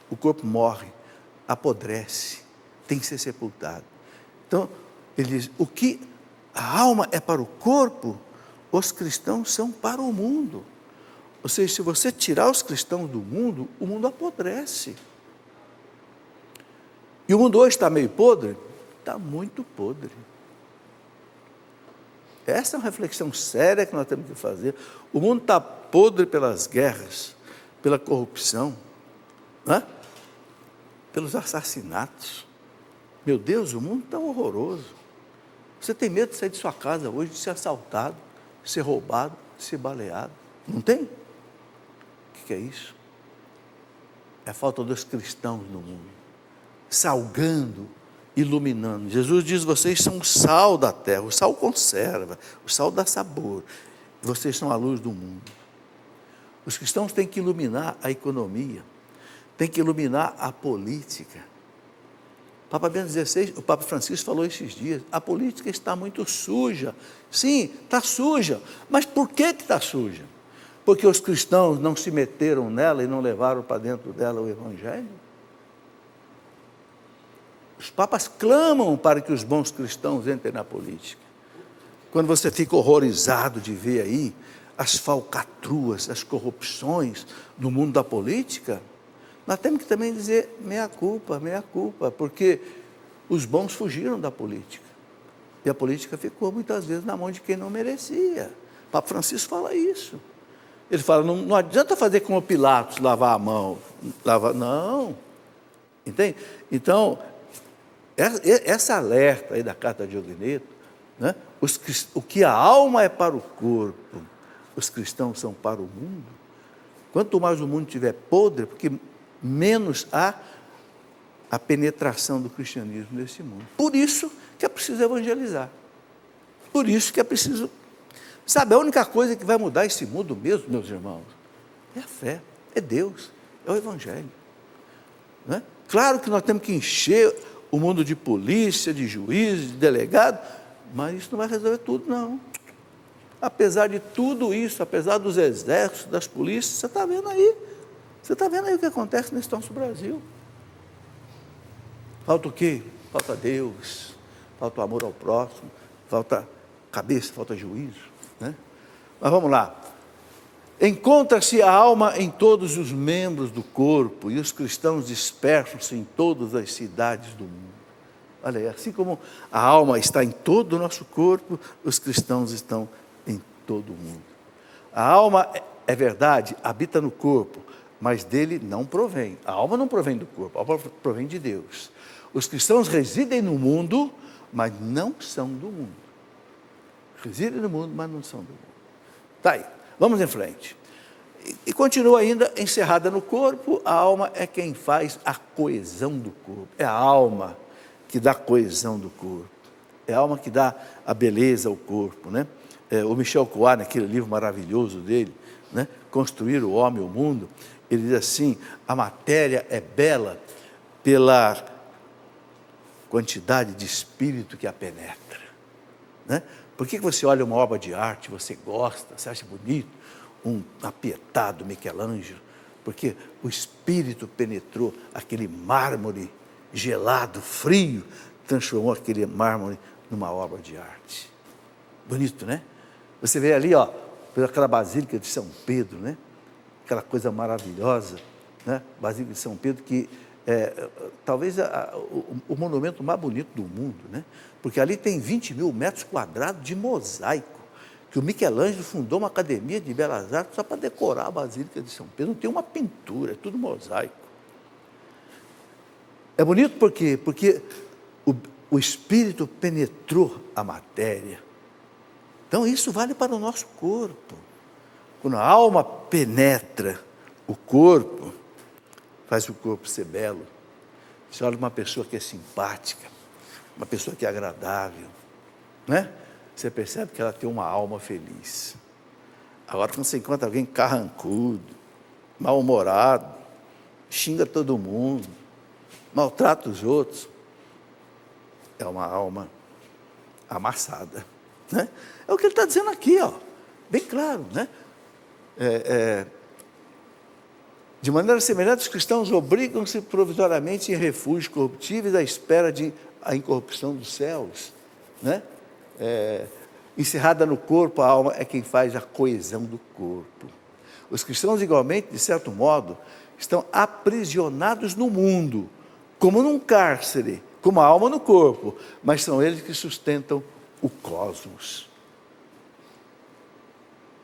O corpo morre, apodrece, tem que ser sepultado. Então, ele diz, o que a alma é para o corpo, os cristãos são para o mundo. Ou seja, se você tirar os cristãos do mundo, o mundo apodrece. E o mundo hoje está meio podre? Está muito podre. Essa é uma reflexão séria que nós temos que fazer. O mundo está podre pelas guerras, pela corrupção, né? Pelos assassinatos. Meu Deus, o mundo está horroroso. Você tem medo de sair de sua casa hoje, de ser assaltado, de ser roubado, de ser baleado? Não tem? O que é isso? É a falta dos cristãos no mundo, salgando, iluminando. Jesus diz, vocês são o sal da terra, o sal conserva, o sal dá sabor. Vocês são a luz do mundo. Os cristãos têm que iluminar a economia, têm que iluminar a política. O Papa Bento XVI, o Papa Francisco falou esses dias, a política está muito suja. Sim, está suja, mas por que está suja? Porque os cristãos não se meteram nela e não levaram para dentro dela o Evangelho? Os papas clamam para que os bons cristãos entrem na política. Quando você fica horrorizado de ver aí as falcatruas, as corrupções no mundo da política, nós temos que também dizer meia culpa, porque os bons fugiram da política. E a política ficou muitas vezes na mão de quem não merecia. O Papa Francisco fala isso. Ele fala, não adianta fazer como Pilatos, lavar a mão. Não. Entende? Então, essa alerta aí da carta de Ogneto, né? O que a alma é para o corpo, os cristãos são para o mundo. Quanto mais o mundo estiver podre, porque menos há a penetração do cristianismo nesse mundo. Por isso que é preciso evangelizar. Por isso que é preciso... Sabe, a única coisa que vai mudar esse mundo mesmo, meus irmãos, é a fé, é Deus, é o Evangelho. Não é? Claro que nós temos que encher o mundo de polícia, de juízes, de delegado, mas isso não vai resolver tudo, não. Apesar de tudo isso, apesar dos exércitos, das polícias, você está vendo aí o que acontece nesse nosso Brasil. Falta o quê? Falta Deus, falta o amor ao próximo, falta cabeça, falta juízo. Né? Mas vamos lá. Encontra-se a alma em todos os membros do corpo e os cristãos dispersos-se em todas as cidades do mundo. Olha aí, assim como a alma está em todo o nosso corpo, os cristãos estão em todo o mundo. A alma, é verdade, habita no corpo, mas dele não provém. A alma não provém do corpo, a alma provém de Deus. Os cristãos residem no mundo, mas não são do mundo. Residem no mundo, mas não são do mundo. Está aí, vamos em frente. E continua ainda, encerrada no corpo, a alma é quem faz a coesão do corpo. É a alma que dá a coesão do corpo. É a alma que dá a beleza ao corpo, né? O Michel Coar, naquele livro maravilhoso dele, né? Construir o Homem e o Mundo, ele diz assim, a matéria é bela pela quantidade de espírito que a penetra, né? Por que você olha uma obra de arte, você gosta, você acha bonito, um apietado Michelangelo? Porque o espírito penetrou aquele mármore gelado, frio, transformou aquele mármore numa obra de arte. Bonito, né? Você vê ali, ó, aquela Basílica de São Pedro, né? Aquela coisa maravilhosa, né? Basílica de São Pedro, que talvez o monumento mais bonito do mundo, né? Porque ali tem 20 mil metros quadrados de mosaico, que o Michelangelo fundou uma academia de belas artes só para decorar a Basílica de São Pedro. Não tem uma pintura, é tudo mosaico. É bonito por quê? Porque o Espírito penetrou a matéria. Então isso vale para o nosso corpo. Quando a alma penetra o corpo, faz o corpo ser belo. Você olha uma pessoa que é simpática, uma pessoa que é agradável, né? Você percebe que ela tem uma alma feliz. Agora, quando você encontra alguém carrancudo, mal-humorado, xinga todo mundo, maltrata os outros, é uma alma amassada, né? É o que ele está dizendo aqui, ó, bem claro, né? De maneira semelhante, os cristãos obrigam-se provisoriamente em refúgios corruptíveis à espera de a incorrupção dos céus, né? Encerrada no corpo, a alma é quem faz a coesão do corpo. Os cristãos, igualmente, de certo modo, estão aprisionados no mundo, como num cárcere, como a alma no corpo, mas são eles que sustentam o cosmos.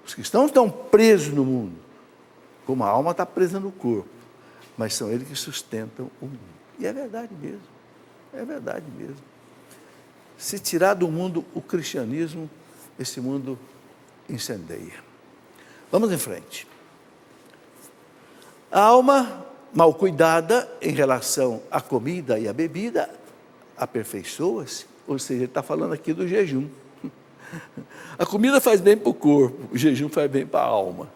Os cristãos estão presos no mundo, como a alma está presa no corpo, mas são eles que sustentam o mundo. E é verdade mesmo, é verdade mesmo. Se tirar do mundo o cristianismo, esse mundo incendeia. Vamos em frente. A alma mal cuidada em relação à comida e à bebida, aperfeiçoa-se, ou seja, ele está falando aqui do jejum. A comida faz bem para o corpo, o jejum faz bem para a alma,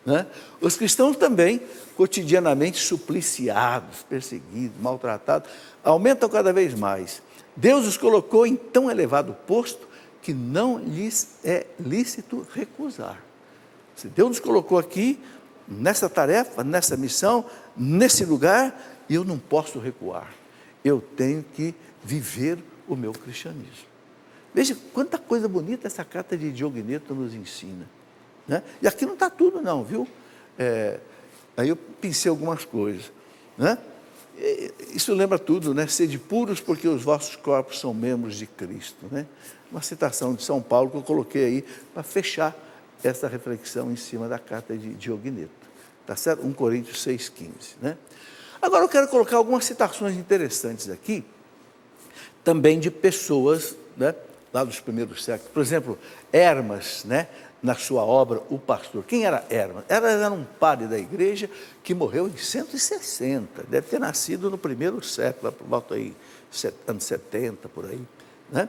né? Os cristãos também, cotidianamente supliciados, perseguidos, maltratados, aumentam cada vez mais. Deus os colocou em tão elevado posto que não lhes é lícito recusar. Se Deus nos colocou aqui, nessa tarefa, nessa missão, nesse lugar, e eu não posso recuar. Eu tenho que viver o meu cristianismo. Veja quanta coisa bonita essa carta de Diogneto nos ensina, né? E aqui não está tudo não, viu? Aí eu pensei algumas coisas, né? Isso lembra tudo, né? Sede puros porque os vossos corpos são membros de Cristo, né? Uma citação de São Paulo que eu coloquei aí para fechar essa reflexão em cima da carta de Diogneto, tá certo? 1 Coríntios 6,15, né? Agora eu quero colocar algumas citações interessantes aqui, também de pessoas, né, lá dos primeiros séculos. Por exemplo, Hermas, né, na sua obra O Pastor. Quem era Hermas? Era um padre da igreja que morreu em 160, deve ter nascido no primeiro século, por volta aí, anos 70, por aí, né?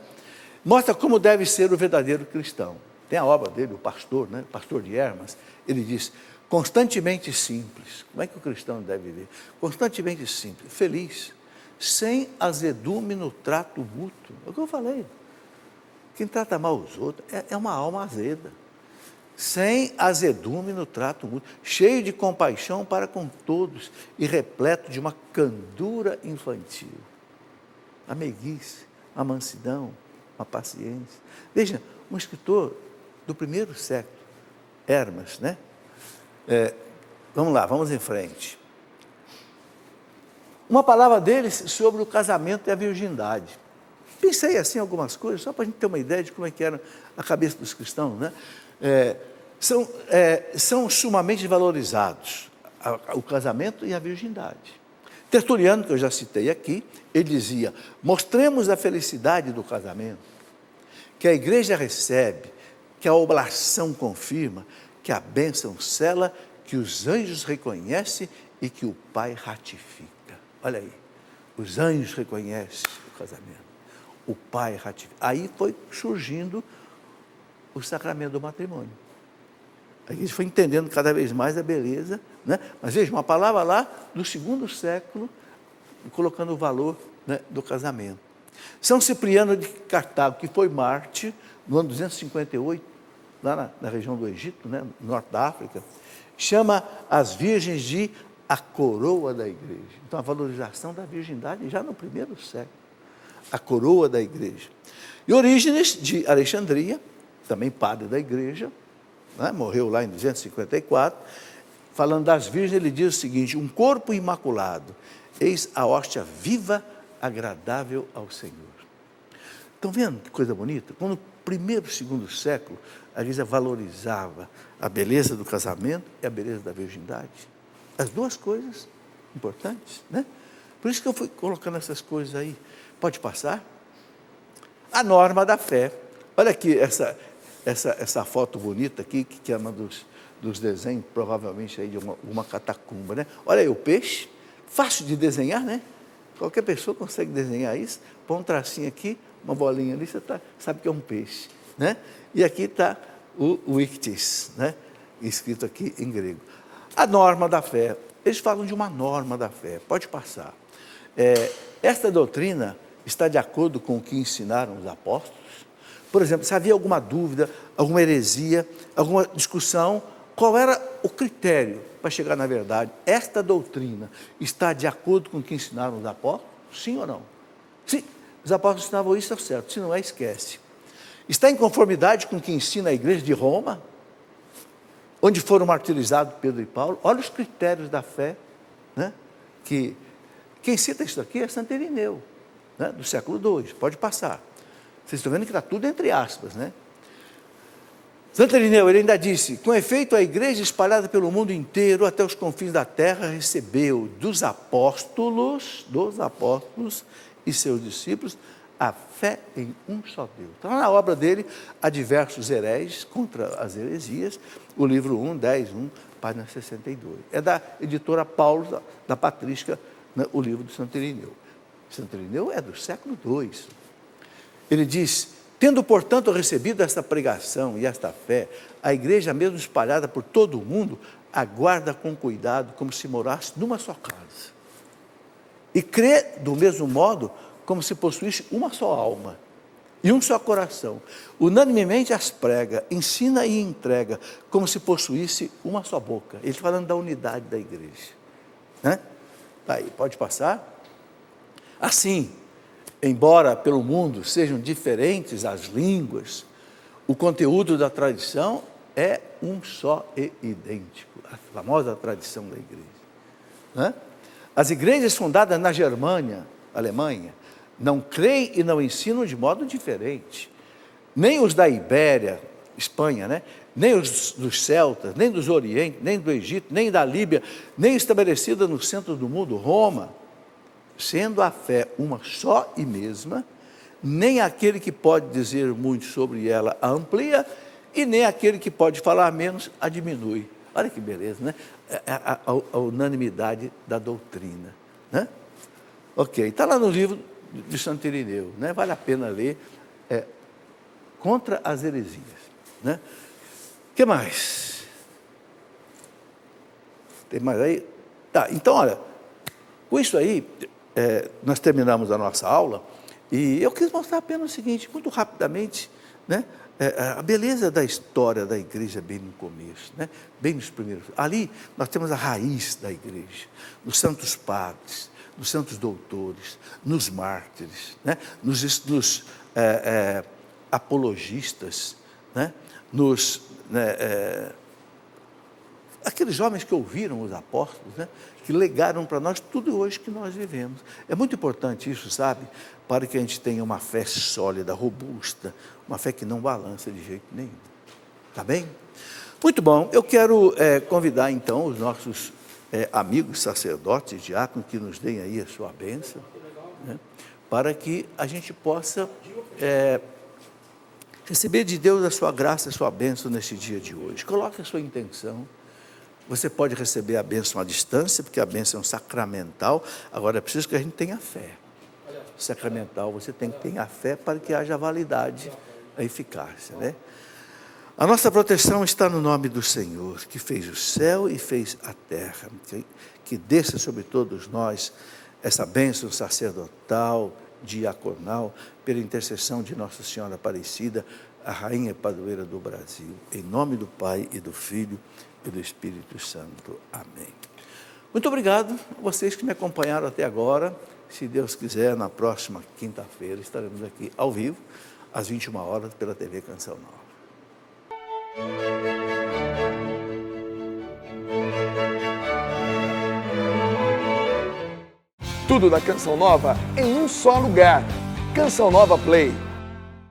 Mostra como deve ser o verdadeiro cristão. Tem a obra dele, O Pastor, né, Pastor de Hermas. Ele diz: constantemente simples. Como é que o cristão deve viver? Constantemente simples, feliz, sem azedume no trato mútuo. É o que eu falei. Quem trata mal os outros é uma alma azeda. Sem azedume no trato mútuo, cheio de compaixão para com todos e repleto de uma candura infantil. A meiguice, a mansidão, a paciência. Veja, um escritor do primeiro século, Hermas, né? Vamos lá, vamos em frente. Uma palavra deles sobre o casamento e a virgindade. Pensei assim em algumas coisas, só para a gente ter uma ideia de como é que era a cabeça dos cristãos, né? São sumamente valorizados o casamento e a virgindade. Tertuliano, que eu já citei aqui, ele dizia: mostremos a felicidade do casamento, que a igreja recebe, que a oblação confirma, que a bênção sela, que os anjos reconhecem e que o Pai ratifica. Olha aí, os anjos reconhecem o casamento, o Pai ratifica. Aí foi surgindo o sacramento do matrimônio. A gente foi entendendo cada vez mais a beleza, né? Mas veja, uma palavra lá do segundo século, colocando o valor, né, do casamento. São Cipriano de Cartago, que foi mártir no ano 258, lá na região do Egito, né, no norte da África, chama as virgens de a coroa da igreja. Então, a valorização da virgindade já no primeiro século, a coroa da igreja. E Orígenes de Alexandria, também padre da igreja, né, morreu lá em 254, falando das virgens, ele diz o seguinte: um corpo imaculado, eis a hóstia viva, agradável ao Senhor. Estão vendo que coisa bonita? Quando no primeiro e segundo século, a igreja valorizava a beleza do casamento e a beleza da virgindade. As duas coisas importantes, né? Por isso que eu fui colocando essas coisas aí. Pode passar? A norma da fé. Olha aqui essa foto bonita aqui, que é uma dos desenhos, provavelmente aí de uma catacumba, né? Olha aí o peixe, fácil de desenhar, né? Qualquer pessoa consegue desenhar isso. Põe um tracinho aqui, uma bolinha ali, você sabe que é um peixe, né? E aqui está o ictis, né? Escrito aqui em grego. A norma da fé. Eles falam de uma norma da fé. Pode passar. Esta doutrina está de acordo com o que ensinaram os apóstolos? Por exemplo, se havia alguma dúvida, alguma heresia, alguma discussão, qual era o critério para chegar na verdade? Esta doutrina está de acordo com o que ensinaram os apóstolos? Sim ou não? Sim, os apóstolos ensinavam isso, é certo. Se não é, esquece. Está em conformidade com o que ensina a igreja de Roma, onde foram martirizados Pedro e Paulo? Olha os critérios da fé, né? Que quem cita isso aqui é Santo Irineu, né? Do século II. Pode passar. Vocês estão vendo que está tudo entre aspas, né? Santo Irineu, ele ainda disse: com efeito, a igreja espalhada pelo mundo inteiro, até os confins da terra, recebeu dos apóstolos e seus discípulos, a fé em um só Deus. Então, na obra dele, há diversos hereges contra as heresias, o livro 1, página 62. É da editora Paulo, da Patrística, né, o livro de Santo Irineu. Santo Irineu é do século II. Ele diz: tendo, portanto, recebido esta pregação e esta fé, a igreja mesmo espalhada por todo o mundo, aguarda com cuidado como se morasse numa só casa. E crê do mesmo modo como se possuísse uma só alma e um só coração. Unanimemente as prega, ensina e entrega como se possuísse uma só boca. Ele está falando da unidade da igreja. Né? Tá aí, pode passar? Assim, embora pelo mundo sejam diferentes as línguas, o conteúdo da tradição é um só e idêntico, a famosa tradição da igreja. Né? As igrejas fundadas na Germânia, Alemanha, não creem e não ensinam de modo diferente. Nem os da Ibéria, Espanha, né? Nem os dos celtas, nem dos Oriente, nem do Egito, nem da Líbia, nem estabelecida no centro do mundo, Roma, sendo a fé uma só e mesma, nem aquele que pode dizer muito sobre ela a amplia, e nem aquele que pode falar menos a diminui. Olha que beleza, né? A unanimidade da doutrina. Né? Ok, está lá no livro de Santo Irineu, né? Vale a pena ler, Contra as Heresias. Né? O que mais? Tem mais aí? Tá, então, olha, com isso aí, nós terminamos a nossa aula, e eu quis mostrar apenas o seguinte, muito rapidamente, né? A beleza da história da igreja bem no começo, né? Bem nos primeiros. Ali nós temos a raiz da igreja, nos santos padres, nos santos doutores, nos mártires, né? nos apologistas, né? Aqueles homens que ouviram os apóstolos, né? Que legaram para nós tudo hoje que nós vivemos. É muito importante isso, sabe? Para que a gente tenha uma fé sólida, robusta, uma fé que não balança de jeito nenhum. Tá bem? Muito bom. Eu quero convidar, então, os nossos amigos sacerdotes, diáconos, que nos deem aí a sua bênção, né? Para que a gente possa receber de Deus a sua graça, a sua bênção nesse dia de hoje. Coloque a sua intenção. Você pode receber a bênção à distância, porque a bênção é sacramental. Agora, é preciso que a gente tenha fé. Sacramental, você tem que ter a fé para que haja validade, a eficácia, né? A nossa proteção está no nome do Senhor, que fez o céu e fez a terra. Que desça sobre todos nós essa bênção sacerdotal, diaconal, pela intercessão de Nossa Senhora Aparecida, a Rainha Padroeira do Brasil. Em nome do Pai e do Filho e do Espírito Santo. Amém. Muito obrigado a vocês que me acompanharam até agora. Se Deus quiser, na próxima quinta-feira estaremos aqui ao vivo, às 21 horas, pela TV Canção Nova. Tudo da Canção Nova em um só lugar. Canção Nova Play.